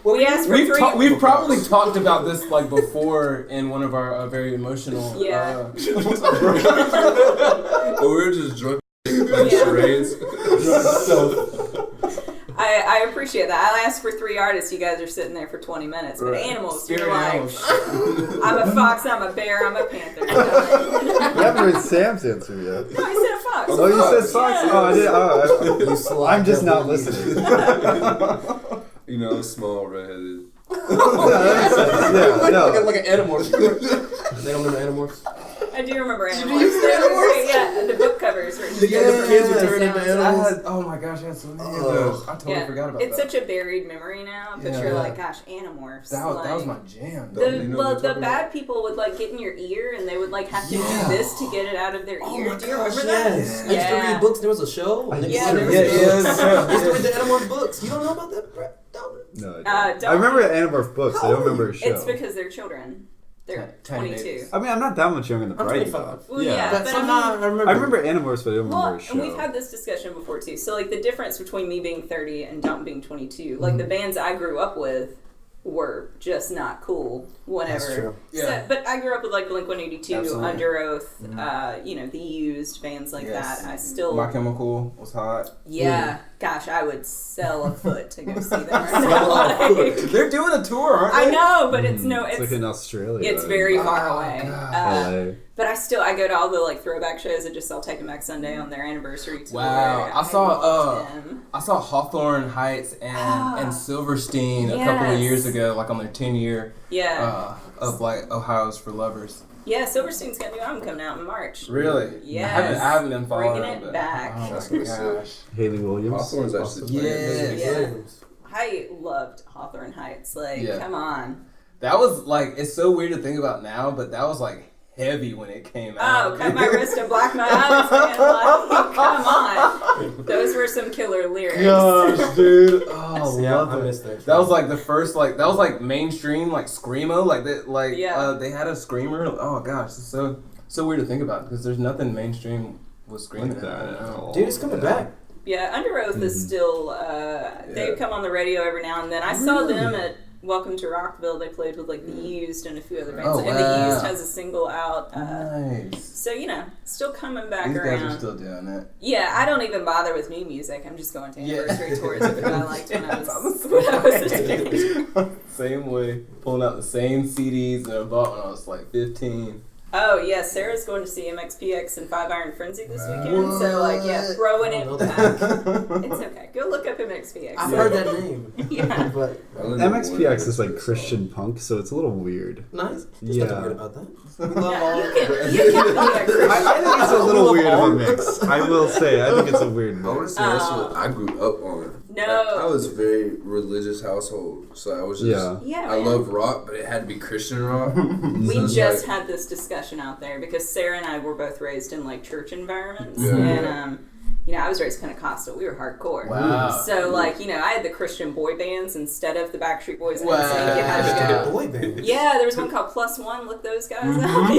we asked for We've three. we've probably talked about this like before in one of our very emotional. Yeah. oh, we were just drunk playing charades. I appreciate that. I asked for 3 artists. You guys are sitting there for 20 minutes. But animals, Spirit you're like, animals. I'm a fox, I'm a bear, I'm a panther. You haven't heard Sam's answer yet. No, I said a fox. Oh, you said fox? Yeah. Oh, I did. I'm just not listening. You know, small, redheaded. Yeah, Like an animorph. They don't remember animorphs? I do remember animals. you use the They were animals? great. Yeah, the book covers were The kids would turn into I animals. had, oh my gosh, I had so many of those. I totally forgot about it's that. such a buried memory now, but you're like, gosh, animorphs. That was like, my jam. the bad people would like get in your ear and they would like have to do this to get it out of their ear. Oh my Do you gosh, remember that? yes. I used to read books. There was a show. Yeah, there was I a used to read the Animorph books. You don't know about that, Brett? No, don't. I remember Animorph books. I don't remember a show. It's because they're children. They're Tiny 22. babies. I mean, I'm not that much younger than I'm Brighton. 25. Well, yeah, But but somehow I remember. I remember Animorphs, but I don't remember well, a show. and we've had this discussion before too. So, like, the difference between me being 30 and Dalton being 22, like, the bands I grew up with were just not cool. Whatever. That's true. Yeah. So, but I grew up with like Blink-182, Absolutely. Under Oath, you know, The Used, bands like Yes. that. I still, My Chemical was hot. yeah, gosh, I would sell a foot to go see them right now. Like, They're doing a tour, aren't I they? know, but it's no, It's like in Australia. it's very far away. LA. But I go to all the like throwback shows. I just saw Take 'Em Back Sunday on their anniversary tour. Wow. I saw Hawthorne Heights and Silverstein a couple of Yes. years ago, like on their 10-year Yeah. of like Ohio's for Lovers. Yeah, Silverstein's got a new album coming out in March. Really? Yes. I haven't been following Bringing it but- back. Oh That's my gonna be sick. gosh. Haley Williams. Hawthorne's actually Yes. Yeah. I loved Hawthorne Heights. Like, Yeah. come on. That was like, it's so weird to think about now, but that was like heavy when it came out. Oh, cut my wrist and black my eyes, man. Like, come on. Those were some killer lyrics. Gosh, dude. Oh, Yeah, love I it. missed that. That was like the first, like, that was like mainstream, like, screamo. Like, that, like, Yeah. they had a screamer. Oh, gosh. It's so weird to think about because there's nothing mainstream with screaming Like that at at all. all. Dude, it's coming back. Yeah, Under Oath is still, they come on the radio every now and then. I saw them at Welcome to Rockville. They played with like The Used and a few other bands. Oh, And The wow. Used has a single out. Nice. So, you know, still coming back These around. guys are still doing it. Yeah, I don't even bother with new music. I'm just going to Yeah. anniversary tours of who I liked when I was a teenager. Same way. Pulling out the same CDs that I bought when I was like 15. Oh, yeah, Sarah's going to see MXPX and 5 Iron Frenzy this weekend. So, like, yeah, throwing it back. It's okay. Go look up MXPX. MXPX. I've heard that name. Yeah. But MXPX is like Christian punk, so it's a little weird. nice. There's Yeah. nothing weird about that. Yeah, you can be a Christian. I think it's a little weird of a mix. I will say, I think it's a weird I want to mix. say that's what I grew up on. No. I was a very religious household, so I was just. Yeah, I man. love rock, but it had to be Christian rock. We So it's just like- had this discussion out there because Sarah and I were both raised in like church environments, Yeah. and I was raised Pentecostal. We were hardcore. Wow. So like I had the Christian boy bands instead of the Backstreet Boys. And Wow. NSYNC. You had to go. Boy band. Yeah, there was one called Plus One. Look those guys up.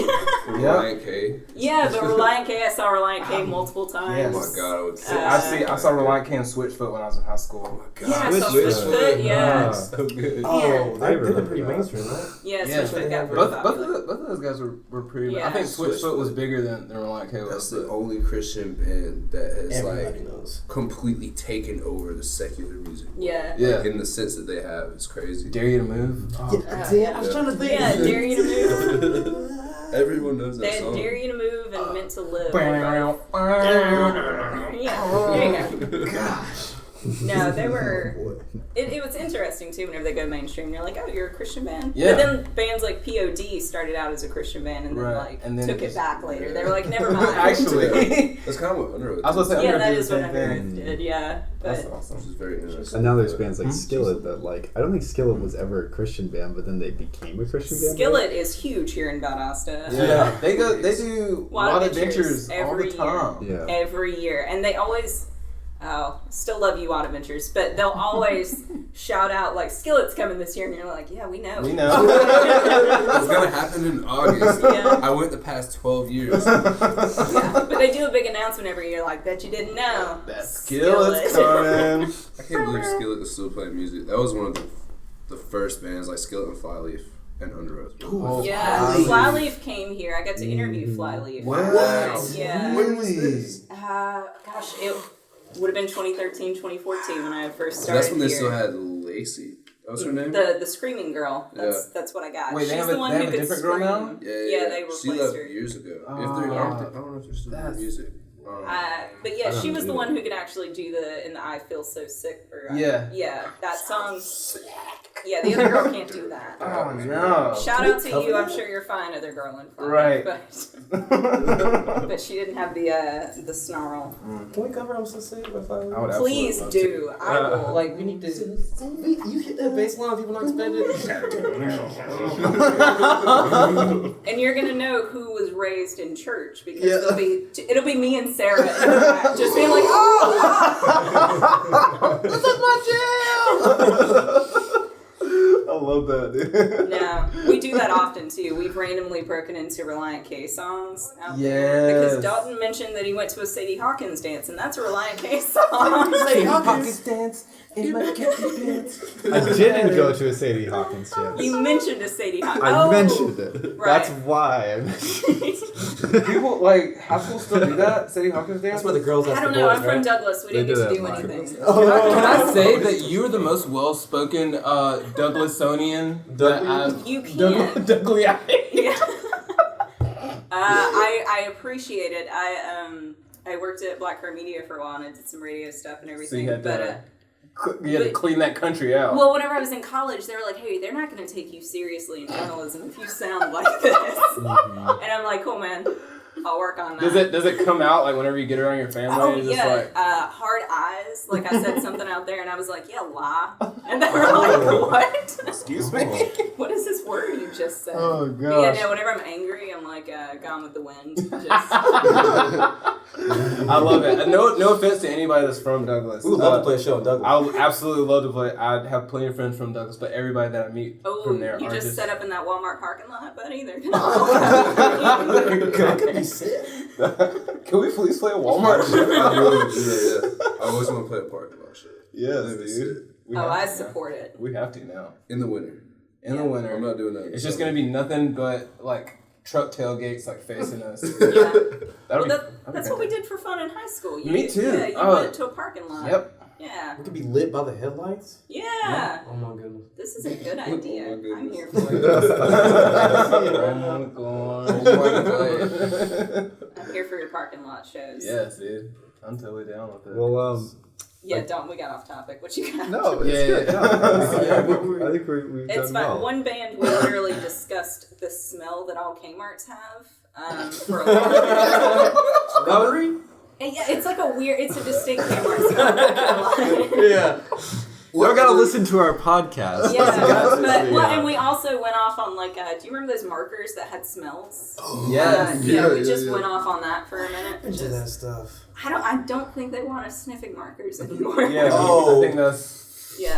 Ryan K. Yeah, but Reliant K. I saw Reliant K multiple times. Yes. Oh my god, I would say. I saw Reliant K and Switchfoot when I was in high school. Oh my god. Yeah, I saw Switchfoot. Switchfoot. Yeah. So good. Oh, they've remember been pretty that. mainstream, right? Yeah, Yeah. Switchfoot got Both pretty of popular. those guys were pretty. Yeah. I think Switchfoot was Switchfoot. bigger than Reliant K was. That's the only Christian band that has Everybody like knows. completely taken over the secular music. Yeah. Yeah. Like, in the sense that they have, it's crazy. Dare You to Move. Oh. Yeah, I was trying to think. Yeah, Dare You to Move. Everyone knows They that had song. Dare You to Move and Meant to Live. Yeah. Yeah, there you go. No, they were. It was interesting too. Whenever they go mainstream, you're like, oh, you're a Christian band. Yeah. But then bands like POD started out as a Christian band and then Right. And then took it just- back later. They were like, never mind. Actually, That's kind of what Underwood I was gonna say yeah, Underoath that did is the what same Underoath thing. did. Yeah, That's but awesome. which is very interesting. And now there's bands like Skillet that I don't think Skillet was ever a Christian band, but then they became a Christian band. Skillet is huge here in Valdosta. Yeah, they do Wild Wild Adventures Adventures all the every time. Yeah. Every year, and they always. Oh, still love you, Wild Adventures, but they'll always shout out like Skillet's coming this year, and you're like, yeah, we know. We know. It's gonna happen in August. Yeah. I went the past 12 years. Yeah, but they do a big announcement every year, like, bet you didn't know. That Skillet's coming. I can't believe Skillet is still playing music. That was one of the first bands, like Skillet and Flyleaf and Underoath. Oh, Yeah, Flyleaf. Flyleaf came here. I got to interview Flyleaf. What? Yeah. When was this? Gosh, it would have been 2013, 2014 when I first So started that's when they here. still had Lacey. That was her name? The screaming girl. That's what I got. Wait, they She's have the a- one they who have a could different girl scream. now? Yeah, they She replaced left her. years ago. Oh. I don't know if they're still doing music. But yeah, I she don't was the either. one who could actually do the "In the I Feel So Sick." Or, Yeah. that song. Yeah, the other girl can't do that. Oh no. Shout out to you. I'm sure you're fine, other girl in front. Right. But she didn't have the snarl. Can we cover I'm So Sick by Flyleaf? I would absolutely Please love do. to. I will. Like, we need to. You hit that bass line people not expected. And you're gonna know who was raised in church because it'll be me and Sarah in the back, just being like, oh. This is my jam! I love that, dude. No, we do that often too. We've randomly broken into Reliant K songs out there Yes. because Dalton mentioned that he went to a Sadie Hawkins dance, and that's a Reliant K song. Sadie Hawkins dance in my khaki pants. I didn't go to a Sadie Hawkins jam. You mentioned a Sadie Hawkins. I mentioned it. Right. That's why I mentioned it. People like high school still do that. Sadie Hawkins dance. That's where the girls ask I don't the know. boys, I'm from right? Douglas. We They didn't get do to do that anything. Can I say that you're the most well-spoken Douglasonian that I've... You can. Douglas. Yeah. I appreciate it. I worked at Black Car Media for a while and I did some radio stuff and everything. So you had but to clean that country out. well, whenever I was in college, they were like, "Hey, they're not going to take you seriously in journalism if you sound like this." And I'm like, "Cool, man. I'll work on that." Does it come out like whenever you get around your family? Oh It's just yeah, like, hard eyes. Like I said something out there, and I was like, "Yeah, lie," and they were like, "What? excuse me. What is this word you just said?" Oh But yeah, gosh. no. Whenever I'm angry, I'm like Gone with the Wind. Just, I love it. And no offense to anybody that's from Douglas. We would love to play a show in Douglas. I would absolutely love to play. I'd have plenty of friends from Douglas, but everybody that I meet from there you are just just set up in that Walmart parking lot, buddy. They're gonna. That could be sick. Can we please play a Walmart show? I really would do that, yeah. I always want to play a parking lot shit. Yes, That'd be dude. sick. We Oh, have I to now. support it. We have to now. In the winter. In the winter. I'm not doing that. It's just gonna be nothing but like truck tailgates like facing us. Yeah. That'll Well, be- that's what we did for fun in high school. Me too. Yeah, you Oh. went to a parking lot. Yep. Yeah. We could be lit by the headlights. Yeah. Oh my goodness. This is a good idea. Oh my I'm goodness. here for it. I'm here for your parking lot shows. Yes, dude. I'm totally down with it. Well, Yeah, don't. We got off topic. What you got? No, it's good. No, I think we've It's done fine. well. One band we literally discussed the smell that all Kmart's have for a long time. Rubbery? Yeah, it's like a weird. It's a distinct Kmart smell. Yeah. We're gonna listen to our podcast. Yeah, and we also went off on like, do you remember those markers that had smells? Oh, We just went off on that for a minute. Into that stuff. I don't think they want us sniffing markers anymore. Yeah, I think that's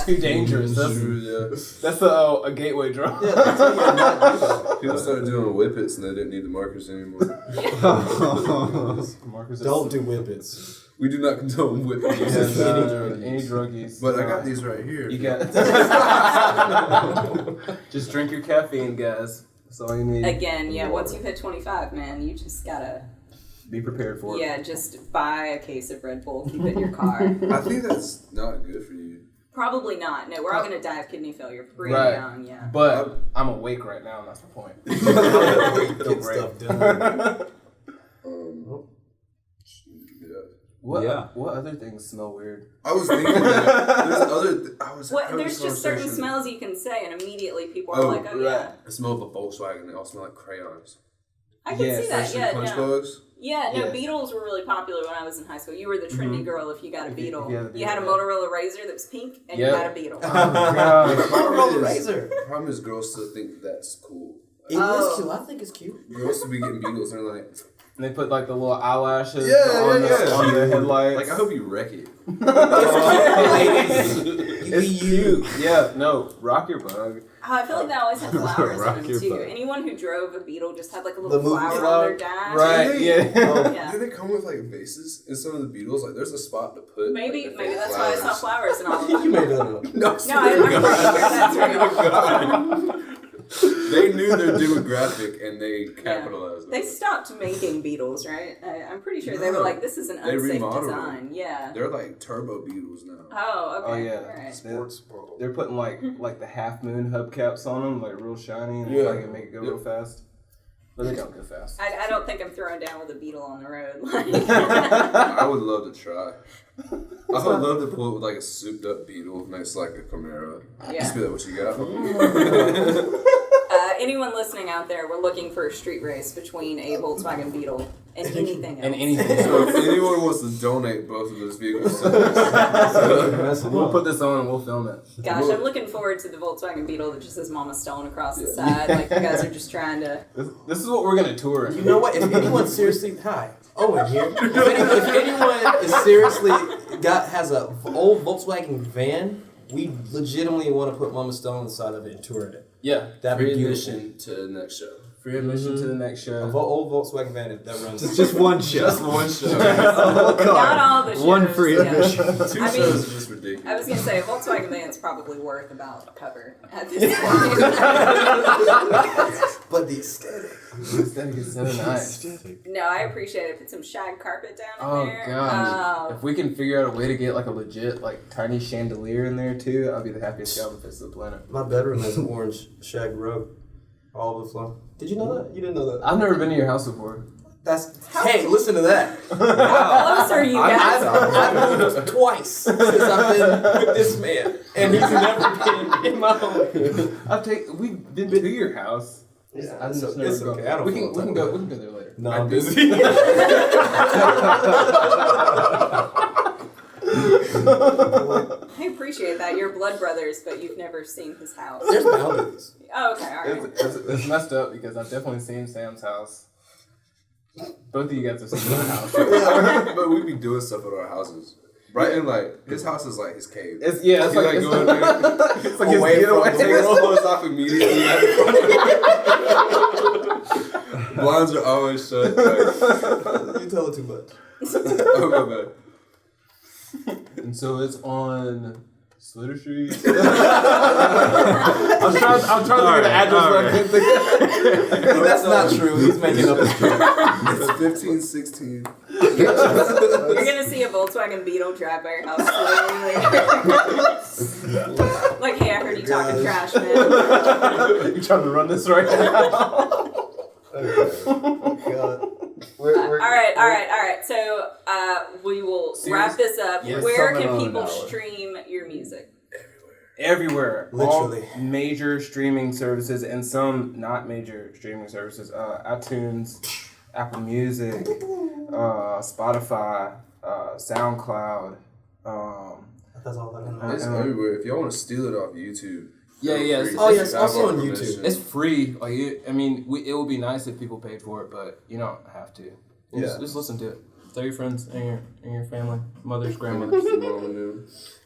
too dangerous. That's a gateway drug. People started doing whippets and they didn't need the markers anymore. Markers Don't do whippets. We do not condone whipping. Any druggies. But I got these right here. You got. Just drink your caffeine, guys. That's all you need. Again, once you hit 25, man, you just gotta be prepared for it. Yeah, just buy a case of Red Bull, keep it in your car. I think that's not good for you. Probably not. No, we're all gonna die of kidney failure pretty young. Yeah. But I'm awake right now, and that's the point. Get stuff done. What other things smell weird? I was thinking that there's just certain smells you can say, and immediately people are like, "Oh yeah." I smell the Volkswagen. They all smell like crayons. I can see that. Yeah, punch bugs. Yeah, Beetles were really popular when I was in high school. You were the trendy girl if you got a Beetle. You had a Motorola Razr that was pink, and you had a Beetle. Motorola Razr. The problem is girls still think that's cool. It is cute. I think it's cute. Girls will be getting Beetles and they're like... And they put like the little eyelashes on their headlights. Like, I hope you wreck it. It's cute. Yeah, no, rock your bug. I feel like that always had flowers on them too. Anyone who drove a Beetle just had like a little flower on their dash. Right, Do they come with like vases in some of the Beetles? Like, there's a spot to put. Maybe that's why I saw flowers in all of them. You made that up. No, I'm pretty sure that's real. They knew their demographic and they capitalized on They it. stopped making Beetles, right? I'm pretty sure they were like, this is an unsafe design. Yeah. They're like turbo Beetles now. Oh, okay. Oh yeah, right. Sports bottle. They're putting like the half moon hubcaps on them, like real shiny, and like make it go real fast. But they don't go fast. I don't think I'm throwing down with a Beetle on the road. I would love to try. I would love to pull it with like a souped up Beetle next to like a Camaro. Yeah. Just be like, what you got? Anyone listening out there, we're looking for a street race between a Volkswagen Beetle and anything else. So if anyone wants to donate both of those vehicles, we'll put this on and we'll film it. Gosh, I'm looking forward to the Volkswagen Beetle that just says Mama Stone across the side. Like you guys are just trying to... This is what we're going to tour. You know what? If anyone seriously... Hi. Owen here. If anyone is seriously has a old Volkswagen van, we legitimately want to put Mama Stone on the side of it and tour it. Yeah. That'd free be admission to the next show. Free admission to the next show. An old Volkswagen van that runs. It's just one show. Just one show. Not all the shows. One free admission. Two shows is just ridiculous. I was going to say, a Volkswagen van's probably worth about a cover at this point. But the aesthetic. The aesthetic is so nice. No, I appreciate it. Put some shag carpet down in there. Oh, gosh. If we can figure out a way to get like a legit like tiny chandelier in there too, I'll be the happiest guy on the face of the planet. My bedroom has an orange shag rug all over the floor. Did you know that? You didn't know that? I've never been to your house before. Hey, listen to that. How close are you guys? I've moved twice since I've been with this man, and he's never been in my home. We've been to your house. Yeah, I just it's never okay. go. I don't We feel can go there later. No, I'm busy. I appreciate that. You're blood brothers, but you've never seen his house. There's boundaries. Oh, okay, all right. It's messed up because I've definitely seen Sam's house. Both of you guys have seen my house. But we be doing stuff at our houses. Brighton, like, his house is like his cave. It's He like going there. it's like his getaway. Take his clothes off immediately. Blinds are always shut. Like, You tell it too much. oh my bad. And so it's on Slitter Street. I'm trying to think of the address, but I can't think of it. That's not true. He's making up a street. It's 1516. You're going to see a Volkswagen Beetle drive by your house later. Like, hey, I heard you talking trash, man. You trying to run this right now? Okay. Oh, God. We're, all right. So we will wrap this up. Yes, Where something can on people an hour. stream your music? Everywhere. Literally. All major streaming services and some not major streaming services. iTunes, Apple Music, Spotify, SoundCloud. That's all that I know. It's everywhere. If y'all want to steal it off YouTube. Yeah. Yes, also on YouTube. It's free. Like, it would be nice if people paid for it, but you don't have to. Just listen to it. Tell your friends and your family, mothers, grandmothers.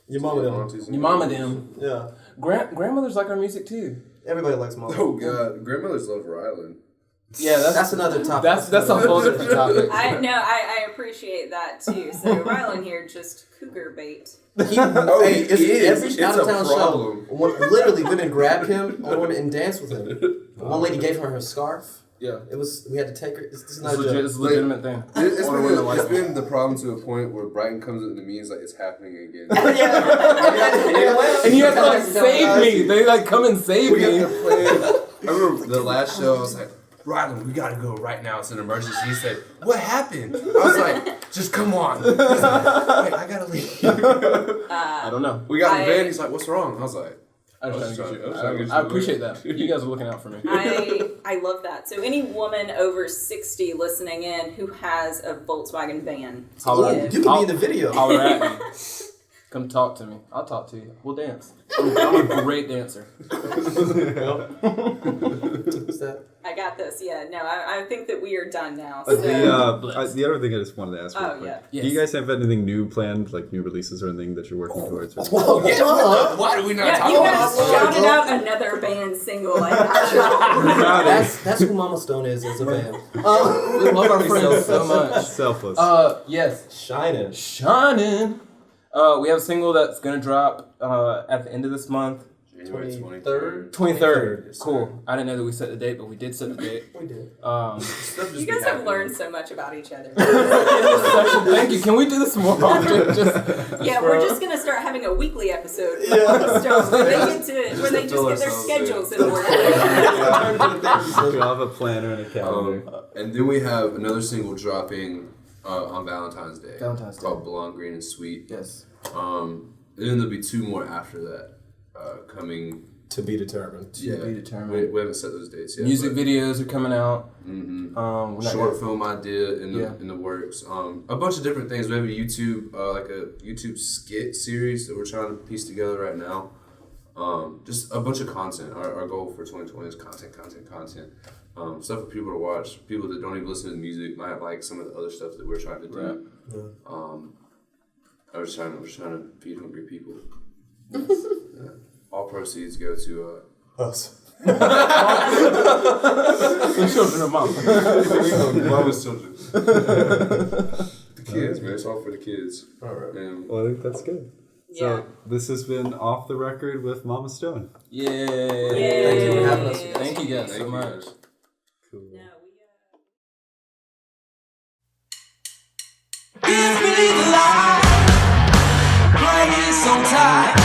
Your mama them. Your mama them. Yeah. Grandmothers like our music too. Everybody likes mama. Oh God, grandmothers love Rylan. Yeah, that's another topic. That's a whole different topic. I appreciate that too. So Rylan here just cougar bait. Every out of town show, literally women grabbed him and danced with him. One lady gave her scarf. Yeah, we had to take her. This is not it's a legitimate thing. It's been the problem to a point where Brighton comes into me and is like, it's happening again. And you have to like save me. They like come and save me. I remember the last show. I was like, Rylan, we gotta go right now. It's an emergency. He said, what happened? I was like, just come on. He's like, wait, I gotta leave. I don't know. We got in the van. He's like, what's wrong? I was like, I appreciate that. You guys are looking out for me. I love that. So any woman over 60 listening in who has a Volkswagen van, you can be in the video. Holler at me. Come talk to me. I'll talk to you. We'll dance. I'm a great dancer. What's that? I got this. Yeah, no, I think that we are done now. The other thing I just wanted to ask real quick. Yeah. Yes. Do you guys have anything new planned, like new releases or anything that you're working towards? Whoa, why do we not Yeah, talk you about guys this? shouted out another band single. That's who Mama Stone is as a band. We love our friends so much. Selfless. Yes. Shining. We have a single that's gonna drop at the end of this month. January 23rd. 23rd. Yes, Cool. sir. I didn't know that we set the date, but we did set the date. We did. You guys have learned so much about each other. Thank you. Can we do this more often? Yeah, we're just gonna start having a weekly episode. Yeah. Where they just get their schedules in order. We'll have a planner and a calendar. And then we have another single dropping on Valentine's Day. Valentine's Day. Called Blonde, Green, and Sweet. Yes. And then there'll be 2 more after that coming. To be determined. To be determined. We haven't set those dates yet. Music videos are coming out. Mm-hmm. Short film idea in the works. A bunch of different things. We have a YouTube like a YouTube skit series that we're trying to piece together right now. Just a bunch of content. Our goal for 2020 is content. Stuff for people to watch. People that don't even listen to the music might like some of the other stuff that we're trying to do. Right. I was trying to feed hungry people. All proceeds go to Us. The children of mom. Mama's children. The kids, man. It's all for the kids. All right. Well, I think that's good. Yeah. So this has been Off the Record with Mama Stone. Yay. Thank you for having us. Thank you guys so much. Cool. No, Disbelieve the lie. Why is so tight?